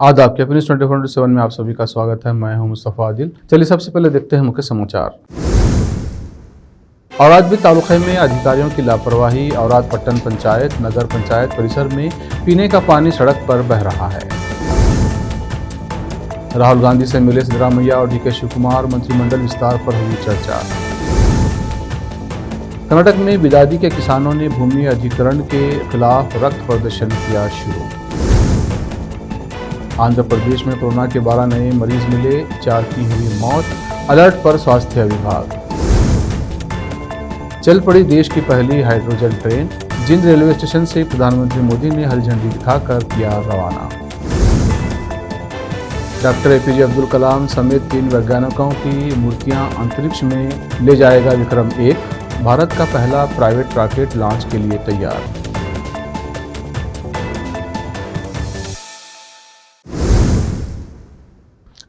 आदाब के न्यूज़ 24/7 में आप सभी का स्वागत है। मैं हूं मुस्तफ़ा आदिल। चलिए सबसे पहले देखते हैं मुख्य समाचार। औराद तालुक़े में अधिकारियों की लापरवाही। औराद पट्टन पंचायत नगर पंचायत परिसर में पीने का पानी सड़क पर बह रहा है। राहुल गांधी से मिले सिद्धरामैया और डीके शिवकुमार। मंत्रिमंडल विस्तार पर हुई चर्चा। कर्नाटक में बिदादी के किसानों ने भूमि अधिग्रहण के खिलाफ रक्त प्रदर्शन किया शुरू। आंध्र प्रदेश में कोरोना के 12 नए मरीज मिले, 4 की हुई मौत। अलर्ट पर स्वास्थ्य विभाग। चल पड़ी देश की पहली हाइड्रोजन ट्रेन। जिंद रेलवे स्टेशन से प्रधानमंत्री मोदी ने हरी झंडी दिखाकर किया रवाना। डॉक्टर एपीजे अब्दुल कलाम समेत 3 वैज्ञानिकों की मूर्तियां अंतरिक्ष में ले जाएगा विक्रम-1। भारत का पहला प्राइवेट रॉकेट लॉन्च के लिए तैयार।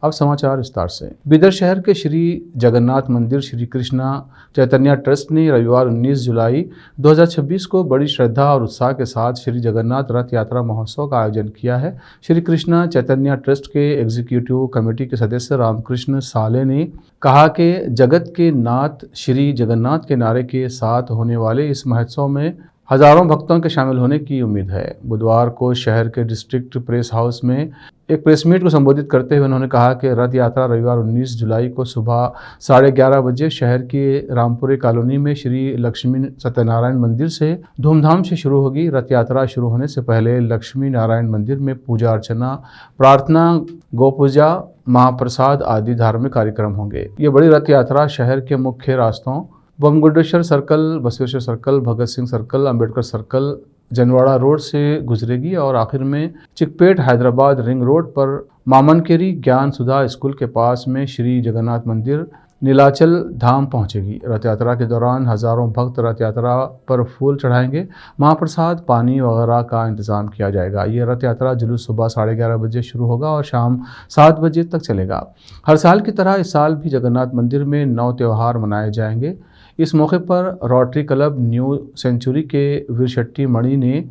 अब समाचार विस्तार से। बिदर शहर के श्री जगन्नाथ मंदिर श्री कृष्णा चैतन्य ट्रस्ट ने रविवार 19 जुलाई 2026 को बड़ी श्रद्धा और उत्साह के साथ श्री जगन्नाथ रथ यात्रा महोत्सव का आयोजन किया है। श्री कृष्णा चैतन्य ट्रस्ट के एग्जीक्यूटिव कमेटी के सदस्य रामकृष्ण साले ने कहा कि जगत के नाथ श्री जगन्नाथ के नारे के साथ होने वाले इस महोत्सव में हजारों भक्तों के शामिल होने की उम्मीद है। बुधवार को शहर के डिस्ट्रिक्ट प्रेस हाउस में एक प्रेस मीट को संबोधित करते हुए उन्होंने कहा कि रथ यात्रा रविवार 19 जुलाई को सुबह 11:30 बजे शहर की रामपुरी कॉलोनी में श्री लक्ष्मी सत्यनारायण मंदिर से धूमधाम से शुरू होगी। रथ यात्रा शुरू होने से पहले लक्ष्मी नारायण मंदिर में पूजा अर्चना, प्रार्थना, गोपूजा, महाप्रसाद आदि धार्मिक कार्यक्रम होंगे। ये बड़ी रथ यात्रा शहर के मुख्य रास्तों Bamgundeshwar circle, Basaveshwar circle, Bhagat Singh circle, Ambedkar circle, Janwada road से गुजरेगी और आखिर में चिकपेट हैदराबाद रिंग रोड पर मामनकेरी ज्ञान सुधा स्कूल के पास में श्री जगन्नाथ मंदिर नीलाचल धाम पहुंचेगी। रथ यात्रा के दौरान हजारों भक्त रथ यात्रा पर फूल चढ़ाएंगे। महाप्रसाद, पानी वगैरह का इंतजाम किया जाएगा। ये रथ यात्रा जुलूस सुबह 11:30 बजे शुरू होगा और शाम 7 बजे तक चलेगा। हर साल की तरह इस साल भी जगन्नाथ मंदिर में 9 त्यौहार मनाए जाएंगे। इस मौके पर रोटरी क्लब न्यू सेंचुरी के वीर शेट्टी मणि ने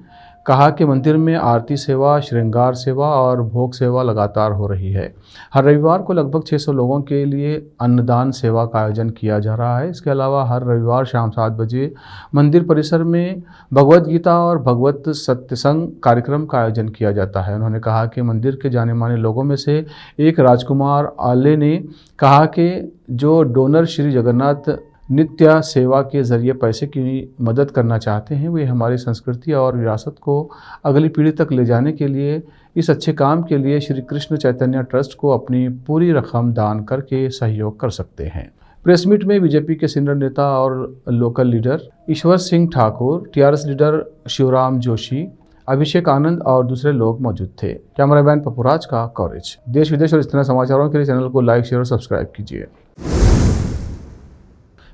कहा कि मंदिर में आरती सेवा, श्रृंगार सेवा और भोग सेवा लगातार हो रही है। हर रविवार को लगभग 600 लोगों के लिए अन्नदान सेवा का आयोजन किया जा रहा है। इसके अलावा हर रविवार शाम 7 बजे मंदिर परिसर में भगवत गीता और भगवत सत्संग कार्यक्रम का आयोजन किया जाता है। उन्होंने कहा कि मंदिर के जाने माने लोगों में से एक राजकुमार आले ने कहा कि जो डोनर श्री जगन्नाथ नित्य सेवा के जरिए पैसे की मदद करना चाहते हैं, वे हमारी संस्कृति और विरासत को अगली पीढ़ी तक ले जाने के लिए इस अच्छे काम के लिए श्री कृष्ण चैतन्य ट्रस्ट को अपनी पूरी रकम दान करके सहयोग कर सकते हैं। प्रेस मीट में बीजेपी के सीनियर नेता और local leader Ishwar Singh Thakur, TRS leader Shivram Joshi, Abhishek Anand और दूसरे लोग मौजूद थे। कैमरामैन पपुराज का कवरेज। देश विदेश और इस तरह समाचारों के लिए चैनल को लाइक, शेयर और सब्सक्राइब कीजिए।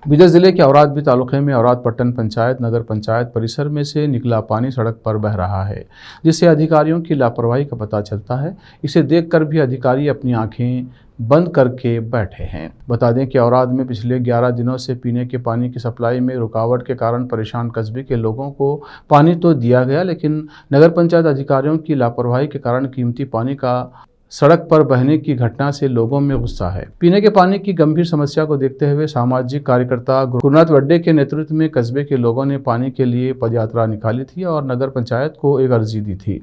बिदर जिले के औराद तालुक़े में औराद पट्टन पंचायत नगर पंचायत परिसर में से निकला पानी सड़क पर बह रहा है, जिससे अधिकारियों की लापरवाही का पता चलता है। इसे देखकर भी अधिकारी अपनी आंखें बंद करके बैठे हैं। बता दें कि औराद में पिछले 11 दिनों से पीने के पानी की सप्लाई में रुकावट के कारण परेशान कस्बे के लोगों को पानी तो दिया गया, लेकिन नगर पंचायत अधिकारियों की लापरवाही के कारण कीमती पानी का सड़क पर बहने की घटना से लोगों में गुस्सा है। पीने के पानी की गंभीर समस्या को देखते हुए सामाजिक कार्यकर्ता गुरुनाथ वड्डे के नेतृत्व में कस्बे के लोगों ने पानी के लिए पदयात्रा निकाली थी और नगर पंचायत को एक अर्जी दी थी।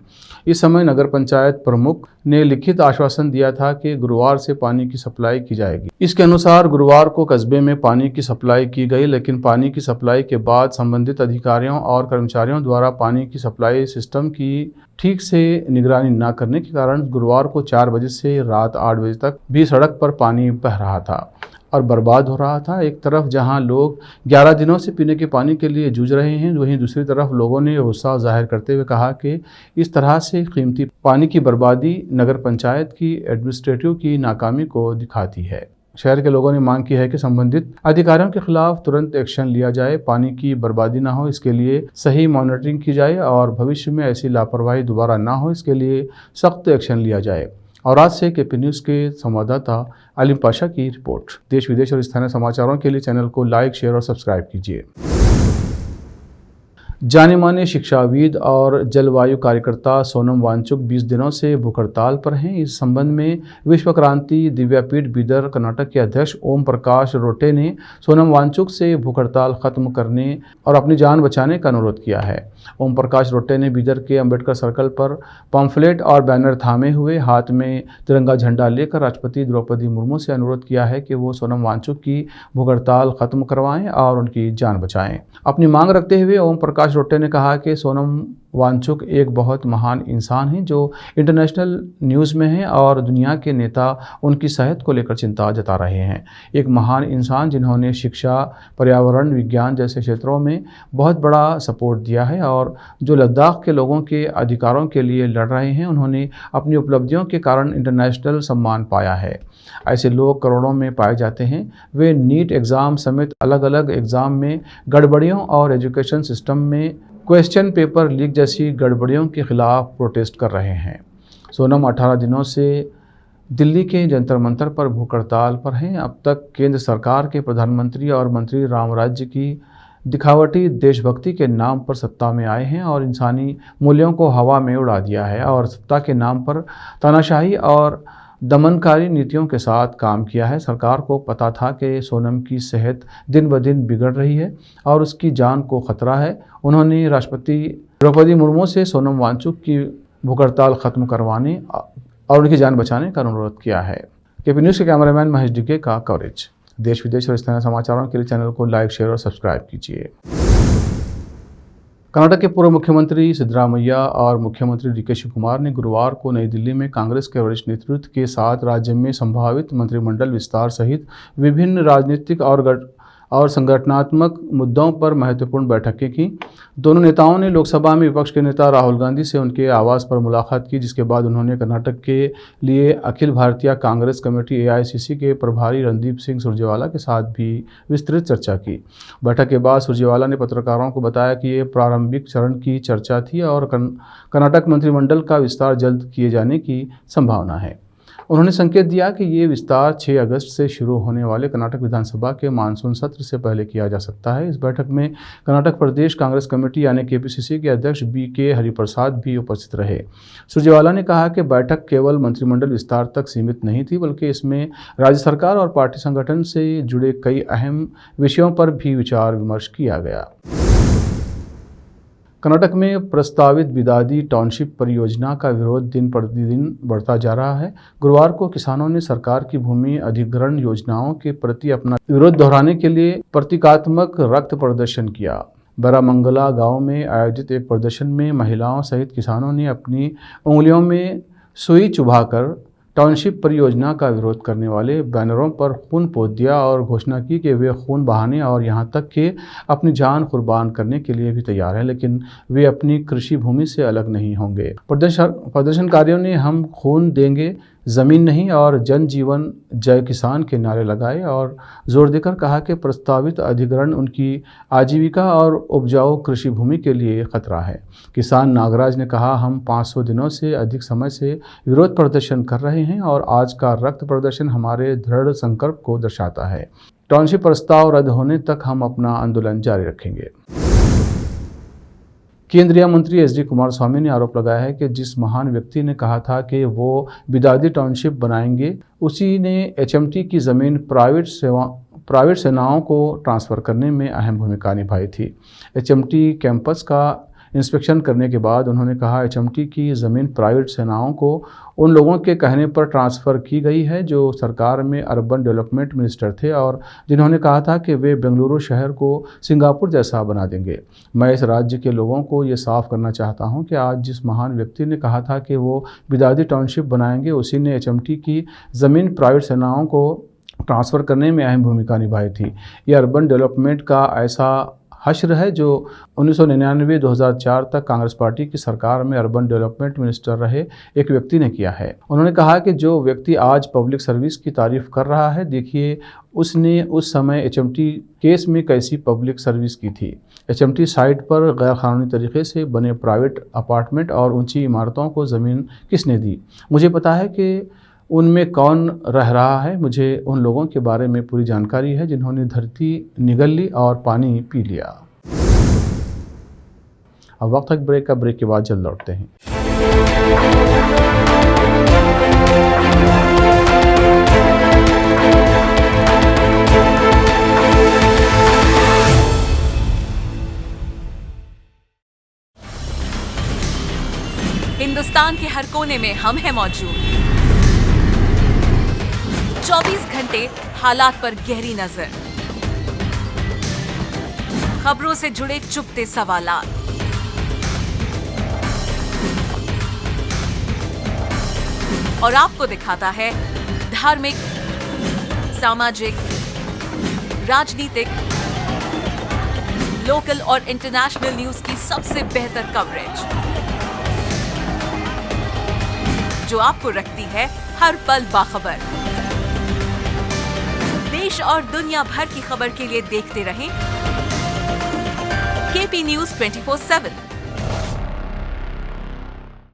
इस समय नगर पंचायत प्रमुख ने लिखित आश्वासन दिया था कि गुरुवार से पानी की सप्लाई की जाएगी। इसके अनुसार गुरुवार को कस्बे में पानी की सप्लाई की गई, लेकिन पानी की सप्लाई के बाद संबंधित अधिकारियों और कर्मचारियों द्वारा पानी की सप्लाई सिस्टम की ठीक से निगरानी न करने के कारण गुरुवार को 4 बजे से रात 8 बजे तक भी सड़क पर पानी बह रहा था और बर्बाद हो रहा था। एक तरफ जहां लोग 11 दिनों से पीने के पानी के लिए जूझ रहे हैं, वहीं दूसरी तरफ लोगों ने गुस्सा जाहिर करते हुए कहा कि इस तरह से कीमती पानी की बर्बादी नगर पंचायत की एडमिनिस्ट्रेटिव की नाकामी को दिखाती है। शहर के लोगों ने मांग की है कि संबंधित अधिकारियों के खिलाफ तुरंत एक्शन लिया जाए, पानी की बर्बादी ना हो, इसके लिए सही मॉनिटरिंग की जाए और भविष्य में ऐसी लापरवाही दोबारा ना हो, इसके लिए सख्त एक्शन लिया जाए। और आज से केपी न्यूज़ के संवाददाता अलीम पाशा की रिपोर्ट। देश विदेश और स्थानीय समाचारों के लिए चैनल को लाइक, शेयर और सब्सक्राइब कीजिए। जाने माने शिक्षाविद और जलवायु कार्यकर्ता सोनम वांगचुक 20 दिनों से भूख हड़ताल पर हैं। इस संबंध में विश्व क्रांति दिव्यापीठ बीदर कर्नाटक के अध्यक्ष ओम प्रकाश रोटे ने सोनम वांगचुक से भूख हड़ताल खत्म करने और अपनी जान बचाने का अनुरोध किया है। ओम प्रकाश रोटे ने बीदर के अंबेडकर सर्कल पर पम्फलेट और बैनर थामे हुए हाथ में तिरंगा झंडा लेकर राष्ट्रपति द्रौपदी मुर्मू से अनुरोध किया है कि वो सोनम वांगचुक की भूख हड़ताल खत्म करवाएं और उनकी जान बचाएं। अपनी मांग रखते हुए ओम प्रकाश रोटे ने कहा कि सोनम वांगचुक एक बहुत महान इंसान हैं जो इंटरनेशनल न्यूज़ में हैं और दुनिया के नेता उनकी सेहत को लेकर चिंता जता रहे हैं। एक महान इंसान जिन्होंने शिक्षा, पर्यावरण, विज्ञान जैसे क्षेत्रों में बहुत बड़ा सपोर्ट दिया है और जो लद्दाख के लोगों के अधिकारों के लिए लड़ रहे हैं। उन्होंने अपनी उपलब्धियों के कारण इंटरनेशनल सम्मान पाया है। ऐसे लोग करोड़ों में पाए जाते हैं। वे नीट एग्ज़ाम समेत अलग अलग एग्ज़ाम में गड़बड़ियों और एजुकेशन सिस्टम में क्वेश्चन पेपर लीक जैसी गड़बड़ियों के खिलाफ प्रोटेस्ट कर रहे हैं। सोनम 18 दिनों से दिल्ली के जंतर मंतर पर भूख हड़ताल पर हैं। अब तक केंद्र सरकार के प्रधानमंत्री और मंत्री राम राज्य की दिखावटी देशभक्ति के नाम पर सत्ता में आए हैं और इंसानी मूल्यों को हवा में उड़ा दिया है और सत्ता के नाम पर तानाशाही और दमनकारी नीतियों के साथ काम किया है। सरकार को पता था कि सोनम की सेहत दिन ब दिन बिगड़ रही है और उसकी जान को खतरा है। उन्होंने राष्ट्रपति द्रौपदी मुर्मू से सोनम वांगचुक की भूख हड़ताल खत्म करवाने और उनकी जान बचाने का अनुरोध किया है। केपी न्यूज़ के कैमरामैन महेश डिगे का कवरेज। देश विदेश और स्थानीय समाचारों के लिए चैनल को लाइक, शेयर और सब्सक्राइब कीजिए। कर्नाटक के पूर्व मुख्यमंत्री सिद्धरामैया और मुख्यमंत्री डीके शिवकुमार ने गुरुवार को नई दिल्ली में कांग्रेस के वरिष्ठ नेतृत्व के साथ राज्य में संभावित मंत्रिमंडल विस्तार सहित विभिन्न राजनीतिक और संगठनात्मक मुद्दों पर महत्वपूर्ण बैठकें की। दोनों नेताओं ने लोकसभा में विपक्ष के नेता राहुल गांधी से उनके आवास पर मुलाकात की, जिसके बाद उन्होंने कर्नाटक के लिए अखिल भारतीय कांग्रेस कमेटी AICC के प्रभारी रणदीप सिंह सुरजेवाला के साथ भी विस्तृत चर्चा की। बैठक के बाद सुरजेवाला ने पत्रकारों को बताया कि ये प्रारंभिक चरण की चर्चा थी और कर्नाटक मंत्रिमंडल का विस्तार जल्द किए जाने की संभावना है। उन्होंने संकेत दिया कि ये विस्तार 6 अगस्त से शुरू होने वाले कर्नाटक विधानसभा के मानसून सत्र से पहले किया जा सकता है। इस बैठक में कर्नाटक प्रदेश कांग्रेस कमेटी यानी KPCC के अध्यक्ष BK हरिप्रसाद भी उपस्थित रहे। सुरजेवाला ने कहा कि बैठक केवल मंत्रिमंडल विस्तार तक सीमित नहीं थी, बल्कि इसमें राज्य सरकार और पार्टी संगठन से जुड़े कई अहम विषयों पर भी विचार विमर्श किया गया। कर्नाटक में प्रस्तावित बिदादी टाउनशिप परियोजना का विरोध दिन प्रतिदिन बढ़ता जा रहा है। गुरुवार को किसानों ने सरकार की भूमि अधिग्रहण योजनाओं के प्रति अपना विरोध दोहराने के लिए प्रतीकात्मक रक्त प्रदर्शन किया। बरामंगला गांव में आयोजित एक प्रदर्शन में महिलाओं सहित किसानों ने अपनी उंगलियों में सुई चुभाकर टाउनशिप परियोजना का विरोध करने वाले बैनरों पर खून पोत दिया और घोषणा की कि वे खून बहाने और यहां तक कि अपनी जान कुर्बान करने के लिए भी तैयार हैं, लेकिन वे अपनी कृषि भूमि से अलग नहीं होंगे। प्रदर्शनकारियों ने हम खून देंगे, ज़मीन नहीं और जनजीवन जय किसान के नारे लगाए और जोर देकर कहा कि प्रस्तावित अधिग्रहण उनकी आजीविका और उपजाऊ कृषि भूमि के लिए खतरा है। किसान नागराज ने कहा, हम 500 दिनों से अधिक समय से विरोध प्रदर्शन कर रहे हैं और आज का रक्त प्रदर्शन हमारे दृढ़ संकल्प को दर्शाता है। टाउनशिप प्रस्ताव रद्द होने तक हम अपना आंदोलन जारी रखेंगे। केंद्रीय मंत्री SD कुमारस्वामी ने आरोप लगाया है कि जिस महान व्यक्ति ने कहा था कि वो बिदादी टाउनशिप बनाएंगे, उसी ने HMT की ज़मीन प्राइवेट सेनाओं को ट्रांसफ़र करने में अहम भूमिका निभाई थी। HMT कैंपस का इंस्पेक्शन करने के बाद उन्होंने कहा, HMT की ज़मीन प्राइवेट सेनाओं को उन लोगों के कहने पर ट्रांसफ़र की गई है जो सरकार में अर्बन डेवलपमेंट मिनिस्टर थे और जिन्होंने कहा था कि वे बेंगलुरु शहर को सिंगापुर जैसा बना देंगे। मैं इस राज्य के लोगों को ये साफ करना चाहता हूं कि आज जिस महान व्यक्ति ने कहा था कि वो बिदादी टाउनशिप बनाएंगे, उसी ने HMT की ज़मीन प्राइवेट सेनाओं को ट्रांसफ़र करने में अहम भूमिका निभाई थी। ये अर्बन डेवलपमेंट का ऐसा हश्र है जो 1999-2004 तक कांग्रेस पार्टी की सरकार में अर्बन डेवलपमेंट मिनिस्टर रहे एक व्यक्ति ने किया है। उन्होंने कहा कि जो व्यक्ति आज पब्लिक सर्विस की तारीफ कर रहा है, देखिए उसने उस समय HMT केस में कैसी पब्लिक सर्विस की थी। HMT साइट पर गैरकानूनी तरीके से बने प्राइवेट अपार्टमेंट और ऊंची इमारतों को ज़मीन किसने दी? मुझे पता है कि उनमें कौन रह रहा है। मुझे उन लोगों के बारे में पूरी जानकारी है जिन्होंने धरती निगल ली और पानी पी लिया। अब वक्त है ब्रेक का, ब्रेक के बाद जल्द लौटते हैं। हिंदुस्तान के हर कोने में हम हैं मौजूद। 24 घंटे हालात पर गहरी नजर, खबरों से जुड़े चुपते सवालात, और आपको दिखाता है धार्मिक, सामाजिक, राजनीतिक, लोकल और इंटरनेशनल न्यूज की सबसे बेहतर कवरेज, जो आपको रखती है हर पल बाखबर। देश और दुनिया भर की खबर के लिए देखते रहें KP news 24/7।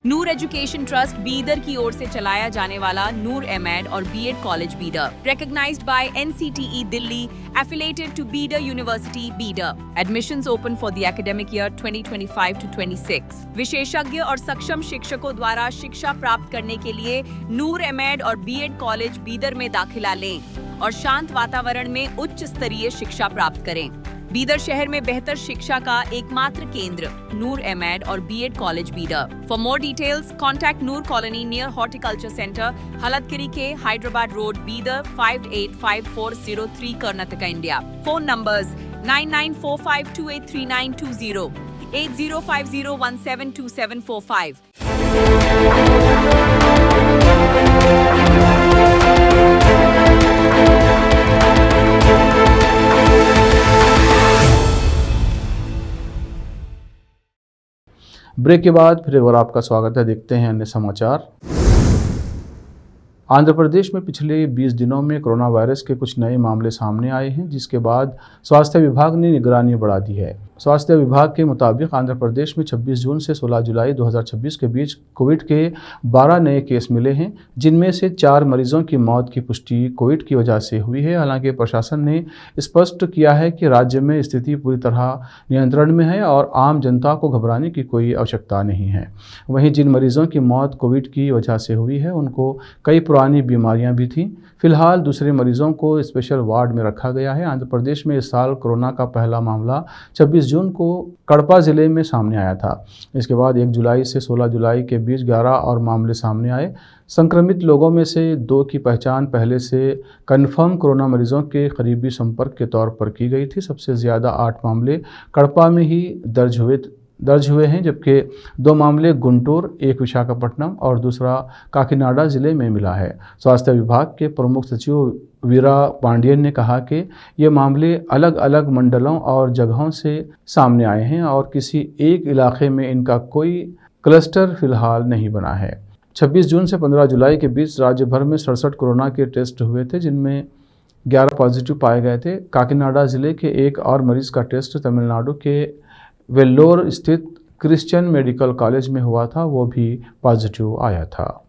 Noor education trust Bidar की ओर से चलाया जाने वाला नूर एमएड और BEd college Bidar, recognized by NCTE Delhi, affiliated to Bidar University, Bidar. Admissions open for the academic year 2025 to 26. विशेषज्ञ और सक्षम शिक्षकों द्वारा शिक्षा प्राप्त करने के लिए नूर एमएड और बीएड कॉलेज बीदर में दाखिला लें और शांत वातावरण में उच्च स्तरीय शिक्षा प्राप्त करें। बीदर शहर में बेहतर शिक्षा का एकमात्र केंद्र नूर एमएड और BEd college Bidar. For more details contact Noor colony near horticulture centre, Haldagiri के Hyderabad road, Bidar 585403 Karnataka, India. Phone numbers 9945283920, 8050172745। Break के बाद फिर एक बार आपका स्वागत है। देखते हैं अन्य समाचार। आंध्र प्रदेश में पिछले 20 दिनों में कोरोना वायरस के कुछ नए मामले सामने आए हैं, जिसके बाद स्वास्थ्य विभाग ने निगरानी बढ़ा दी है। स्वास्थ्य विभाग के मुताबिक आंध्र प्रदेश में 26 जून से 16 जुलाई 2026 के बीच कोविड के 12 नए केस मिले हैं, जिनमें से 4 मरीजों की मौत की पुष्टि कोविड की वजह से हुई है। हालांकि प्रशासन ने स्पष्ट किया है कि राज्य में स्थिति पूरी तरह नियंत्रण में है और आम जनता को घबराने की कोई आवश्यकता नहीं है। वहीं जिन मरीजों की मौत कोविड की वजह से हुई है, उनको कई पुरानी बीमारियां भी थीं। फिलहाल दूसरे मरीजों को स्पेशल वार्ड में रखा गया है। आंध्र प्रदेश में इस साल कोरोना का पहला मामला 26 जून को कड़पा जिले में सामने आया था। इसके बाद 1 जुलाई से 16 जुलाई के बीच 11 और मामले सामने आए। संक्रमित लोगों में से 2 की पहचान पहले से कन्फर्म कोरोना मरीजों के करीबी संपर्क के तौर पर की गई थी। सबसे ज़्यादा 8 मामले कड़पा में ही दर्ज हुए हैं, जबकि 2 मामले गुंटूर, एक विशाखापट्टनम और दूसरा काकीनाडा जिले में मिला है। स्वास्थ्य विभाग के प्रमुख सचिव वीरा पांडियन ने कहा कि ये मामले अलग अलग मंडलों और जगहों से सामने आए हैं और किसी एक इलाके में इनका कोई क्लस्टर फिलहाल नहीं बना है। 26 जून से 15 जुलाई के बीच राज्य भर में 67 कोरोना के टेस्ट हुए थे, जिनमें 11 पॉजिटिव पाए गए थे। काकीनाडा जिले के एक और मरीज का टेस्ट तमिलनाडु के वेल्लोर स्थित क्रिश्चियन मेडिकल कॉलेज में हुआ था, वो भी पॉजिटिव आया था।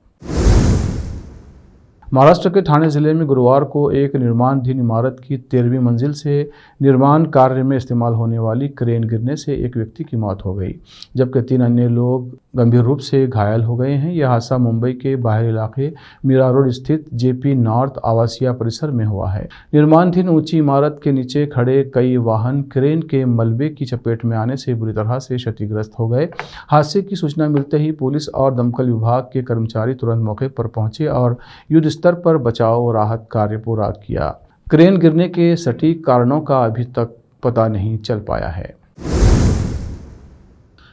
महाराष्ट्र के ठाणे जिले में गुरुवार को एक निर्माणाधीन इमारत की 13वीं मंजिल से निर्माण कार्य में इस्तेमाल होने वाली क्रेन गिरने से एक व्यक्ति की मौत हो गई, जबकि 3 अन्य लोग गंभीर रूप से घायल हो गए हैं। यह हादसा मुंबई के बाहरी इलाके मीरा रोड स्थित जेपी नॉर्थ आवासीय परिसर में हुआ है। निर्माणाधीन ऊंची इमारत के नीचे खड़े कई वाहन क्रेन के मलबे की चपेट में आने से बुरी तरह से क्षतिग्रस्त हो गए। हादसे की सूचना मिलते ही पुलिस और दमकल विभाग के कर्मचारी तुरंत मौके पर पहुंचे और युद्ध स्तर पर बचाव और राहत कार्य पूरा किया। क्रेन गिरने के सटीक कारणों का अभी तक पता नहीं चल पाया है।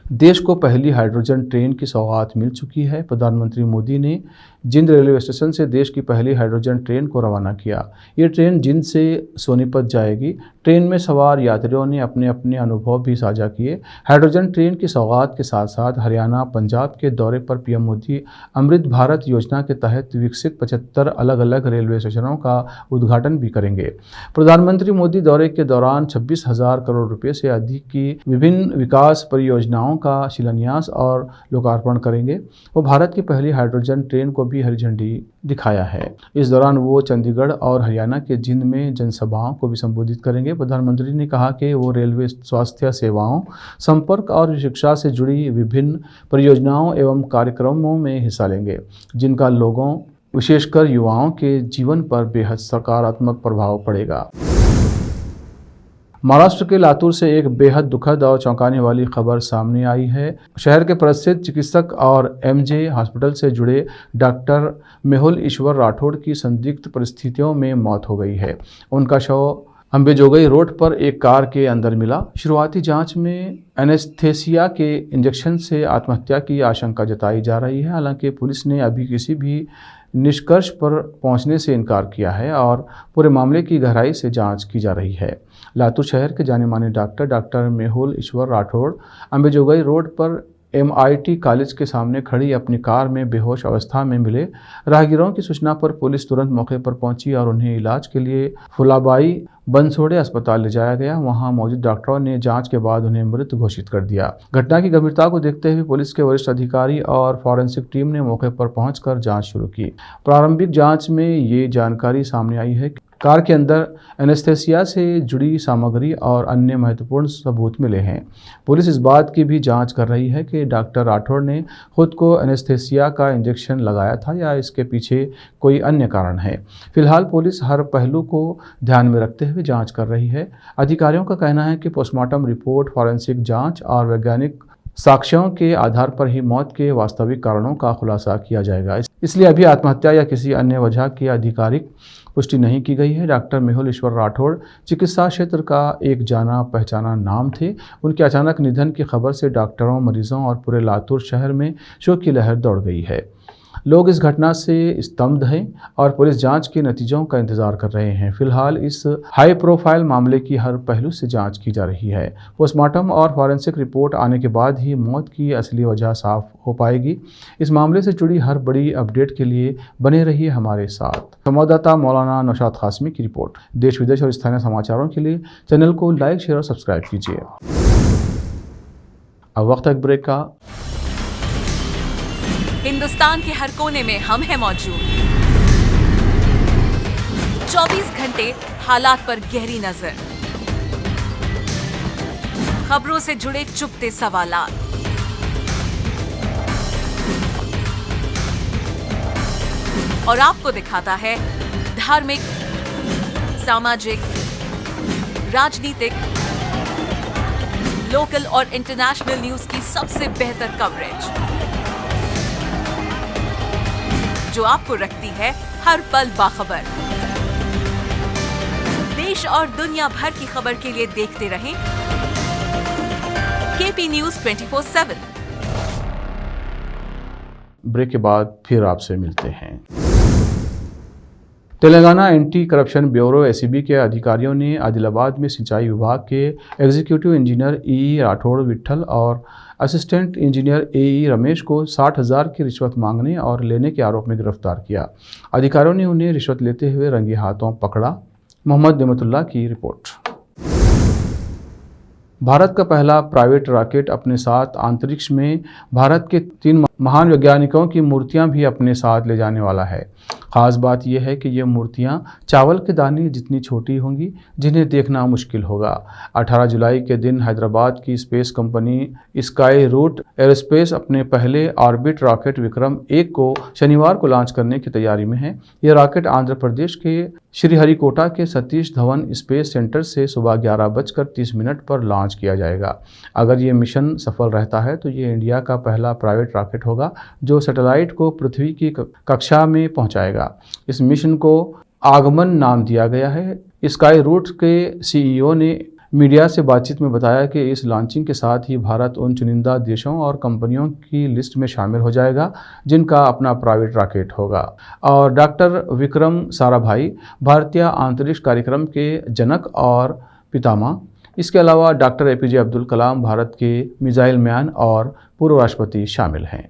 देश को पहली हाइड्रोजन ट्रेन की सौगात मिल चुकी है। प्रधानमंत्री मोदी ने जिंद रेलवे स्टेशन से देश की पहली हाइड्रोजन ट्रेन को रवाना किया। ये ट्रेन जिंद से सोनीपत जाएगी। ट्रेन में सवार यात्रियों ने अपने अपने अनुभव भी साझा किए। हाइड्रोजन ट्रेन की सौगात के साथ साथ हरियाणा, पंजाब के दौरे पर पीएम मोदी अमृत भारत योजना के तहत विकसित 75 अलग अलग रेलवे स्टेशनों का उद्घाटन भी करेंगे। प्रधानमंत्री मोदी दौरे के दौरान 26,000 करोड़ रुपये से अधिक की विभिन्न विकास परियोजनाओं का शिलान्यास और लोकार्पण करेंगे। वो भारत की पहली हाइड्रोजन ट्रेन को भी हरी झंडी दिखाया है। इस दौरान वो चंडीगढ़ और हरियाणा के जिंद में जनसभाओं को भी संबोधित करेंगे। प्रधानमंत्री ने कहा कि वो रेलवे, स्वास्थ्य सेवाओं, संपर्क और शिक्षा से जुड़ी विभिन्न परियोजनाओं एवं कार्यक्रमों में हिस्सा लेंगे, जिनका लोगों, विशेषकर युवाओं के जीवन पर बेहद सकारात्मक प्रभाव पड़ेगा। महाराष्ट्र के लातूर से एक बेहद दुखद और चौंकाने वाली खबर सामने आई है। शहर के प्रसिद्ध चिकित्सक और एमजे हॉस्पिटल से जुड़े डॉक्टर मेहुल ईश्वर राठौड़ की संदिग्ध परिस्थितियों में मौत हो गई है। उनका शव अंबेजोगई रोड पर एक कार के अंदर मिला। शुरुआती जांच में एनेस्थेसिया के इंजेक्शन से आत्महत्या की आशंका जताई जा रही है। हालांकि पुलिस ने अभी किसी भी निष्कर्ष पर पहुंचने से इनकार किया है और पूरे मामले की गहराई से जांच की जा रही है। लातूर शहर के जाने माने डॉक्टर मेहुल ईश्वर राठौड़ अंबेजोगई रोड पर MIT कॉलेज के सामने खड़ी अपनी कार में बेहोश अवस्था में मिले। राहगीरों की सूचना पर पुलिस तुरंत मौके पर पहुंची और उन्हें इलाज के लिए फुलाबाई बंसोड़े अस्पताल ले जाया गया। वहां मौजूद डॉक्टरों ने जांच के बाद उन्हें मृत घोषित कर दिया। घटना की गंभीरता को देखते हुए पुलिस के वरिष्ठ अधिकारी और फॉरेंसिक टीम ने मौके पर पहुंचकर जांच शुरू की। प्रारंभिक जांच में ये जानकारी सामने आई है कि कार के अंदर एनेस्थेसिया से जुड़ी सामग्री और अन्य महत्वपूर्ण सबूत मिले हैं। पुलिस इस बात की भी जांच कर रही है कि डॉक्टर राठौड़ ने खुद को एनेस्थेसिया का इंजेक्शन लगाया था या इसके पीछे कोई अन्य कारण है। फिलहाल पुलिस हर पहलू को ध्यान में रखते हुए जांच कर रही है। अधिकारियों का कहना है कि पोस्टमार्टम रिपोर्ट, फॉरेंसिक जांच और वैज्ञानिक साक्ष्यों के आधार पर ही मौत के वास्तविक कारणों का खुलासा किया जाएगा। इसलिए अभी आत्महत्या या किसी अन्य वजह की आधिकारिक पुष्टि नहीं की गई है। डॉक्टर मेहुल ईश्वर राठौड़ चिकित्सा क्षेत्र का एक जाना पहचाना नाम थे। उनके अचानक निधन की खबर से डॉक्टरों, मरीजों और पूरे लातूर शहर में शोक की लहर दौड़ गई है। लोग इस घटना से स्तब्ध हैं और पुलिस जांच के नतीजों का इंतजार कर रहे हैं। फिलहाल इस हाई प्रोफाइल मामले की हर पहलू से जांच की जा रही है। पोस्टमार्टम और फॉरेंसिक रिपोर्ट आने के बाद ही मौत की असली वजह साफ हो पाएगी। इस मामले से जुड़ी हर बड़ी अपडेट के लिए बने रहिए हमारे साथ। संवाददाता मौलाना नौशाद कासमी की रिपोर्ट। देश विदेश और स्थानीय समाचारों के लिए चैनल को लाइक, शेयर और सब्सक्राइब कीजिए। अब वक्त है एक ब्रेक का। हिंदुस्तान के हर कोने में हम हैं मौजूद। 24 घंटे हालात पर गहरी नजर, खबरों से जुड़े चुपते सवालात, और आपको दिखाता है धार्मिक, सामाजिक, राजनीतिक, लोकल और इंटरनेशनल न्यूज की सबसे बेहतर कवरेज, जो आपको रखती है हर पल बाखबर। देश और दुनिया भर की खबर के लिए देखते रहें KP News 24/7। ब्रेक के बाद फिर आपसे मिलते हैं। Telangana anti corruption bureau ACB के अधिकारियों ने आदिलाबाद में सिंचाई विभाग के executive engineer EE Rathore Vitthal और असिस्टेंट इंजीनियर AE रमेश को 60,000 की रिश्वत मांगने और लेने के आरोप में गिरफ्तार किया। अधिकारियों ने उन्हें रिश्वत लेते हुए रंगे हाथों पकड़ा। मोहम्मद नेमतुल्लाह की रिपोर्ट। भारत का पहला प्राइवेट रॉकेट अपने साथ अंतरिक्ष में भारत के 3 महान वैज्ञानिकों की मूर्तियां भी अपने साथ ले जाने वाला है। खास बात यह है कि ये मूर्तियां चावल के दाने जितनी छोटी होंगी, जिन्हें देखना मुश्किल होगा। 18 जुलाई के दिन हैदराबाद की space company Skyroot aerospace अपने पहले ऑर्बिट रॉकेट विक्रम 1 को शनिवार को लॉन्च करने की तैयारी में है। यह रॉकेट आंध्र प्रदेश के श्रीहरिकोटा के सतीश धवन स्पेस सेंटर से सुबह 11:30 पर लॉन्च किया जाएगा। अगर ये मिशन सफल रहता है तो ये इंडिया का पहला प्राइवेट रॉकेट होगा जो सैटेलाइट को पृथ्वी की कक्षा में पहुंचाएगा। इस मिशन को आगमन नाम दिया गया है। स्काई रूट के CEO ने मीडिया से बातचीत में बताया कि इस लॉन्चिंग के साथ ही भारत उन चुनिंदा देशों और कंपनियों की लिस्ट में शामिल हो जाएगा जिनका अपना प्राइवेट रॉकेट होगा। और डॉक्टर विक्रम साराभाई भारतीय अंतरिक्ष कार्यक्रम के जनक और पितामह, इसके अलावा डॉक्टर APJ अब्दुल कलाम भारत के मिसाइल मैन और पूर्व राष्ट्रपति शामिल हैं।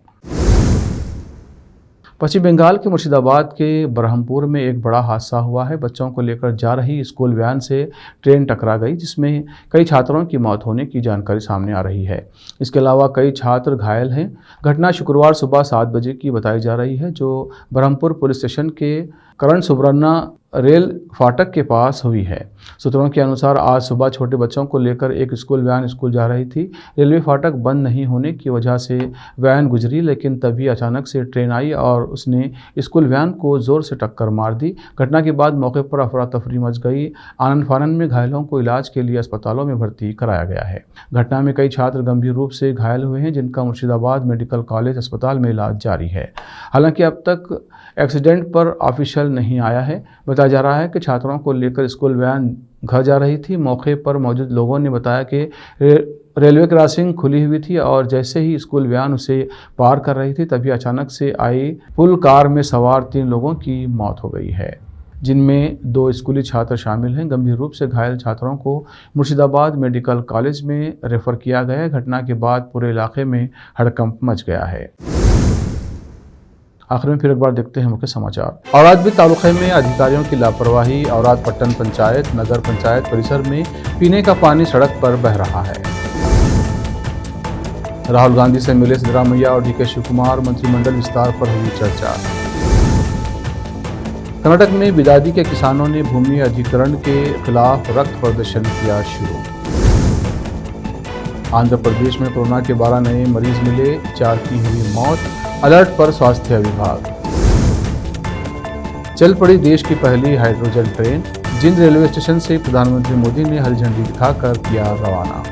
पश्चिम बंगाल के मुर्शिदाबाद के बरहमपुर में एक बड़ा हादसा हुआ है। बच्चों को लेकर जा रही स्कूल वैन से ट्रेन टकरा गई, जिसमें कई छात्रों की मौत होने की जानकारी सामने आ रही है। इसके अलावा कई छात्र घायल हैं। घटना शुक्रवार सुबह 7 बजे की बताई जा रही है, जो बरहमपुर पुलिस स्टेशन के करण सुब्रन्ना रेल फाटक के पास हुई है। सूत्रों के अनुसार आज सुबह छोटे बच्चों को लेकर एक स्कूल वैन स्कूल जा रही थी। रेलवे फाटक बंद नहीं होने की वजह से वैन गुजरी, लेकिन तभी अचानक से ट्रेन आई और उसने स्कूल वैन को जोर से टक्कर मार दी। घटना के बाद मौके पर अफरा तफरी मच गई। आनन फानन में घायलों को इलाज के लिए अस्पतालों में भर्ती कराया गया है। घटना में कई छात्र गंभीर रूप से घायल हुए हैं, जिनका मुर्शिदाबाद मेडिकल कॉलेज अस्पताल में इलाज जारी है। हालांकि अब तक एक्सीडेंट पर ऑफिशियल नहीं आया है। बताया जा रहा है कि छात्रों को लेकर स्कूल वैन घर जा रही थी। मौके पर मौजूद लोगों ने बताया कि रेलवे क्रॉसिंग खुली हुई थी और जैसे ही स्कूल वैन उसे पार कर रही थी, तभी अचानक से आई पुल कार में सवार 3 लोगों की मौत हो गई है, जिनमें 2 स्कूली छात्र शामिल हैं। गंभीर रूप से घायल छात्रों को मुर्शिदाबाद मेडिकल कॉलेज में रेफर किया गया है। घटना के बाद पूरे इलाके में हड़कंप मच गया है। आखिर में फिर एक बार देखते हैं मुख्य समाचार। औरादबिल तालुके में अधिकारियों की लापरवाही। औराद पट्टन पंचायत नगर पंचायत परिसर में पीने का पानी सड़क पर बह रहा है। राहुल गांधी से मिले सिद्धरामैया और डीके शिव कुमार, मंत्रिमंडल विस्तार पर हुई चर्चा। कर्नाटक में बिदादी के किसानों ने भूमि अधिग्रहण के खिलाफ रक्त प्रदर्शन किया शुरू। आंध्र प्रदेश में कोरोना के 12 नए मरीज मिले, 4 की हुई मौत। अलर्ट पर स्वास्थ्य विभाग। चल पड़ी देश की पहली हाइड्रोजन ट्रेन। जिंद रेलवे स्टेशन से प्रधानमंत्री मोदी ने हरी झंडी दिखाकर किया रवाना।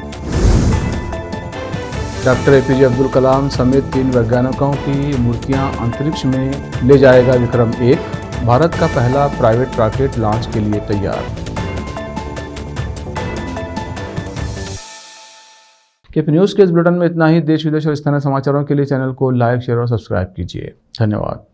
डॉक्टर एपीजे अब्दुल कलाम समेत 3 वैज्ञानिकों की मूर्तियां अंतरिक्ष में ले जाएगा विक्रम 1। भारत का पहला प्राइवेट रॉकेट लॉन्च के लिए तैयार। केपी न्यूज़ के इस बुलेटिन में इतना ही। देश विदेश और स्थानीय समाचारों के लिए चैनल को लाइक, शेयर और सब्सक्राइब कीजिए। धन्यवाद।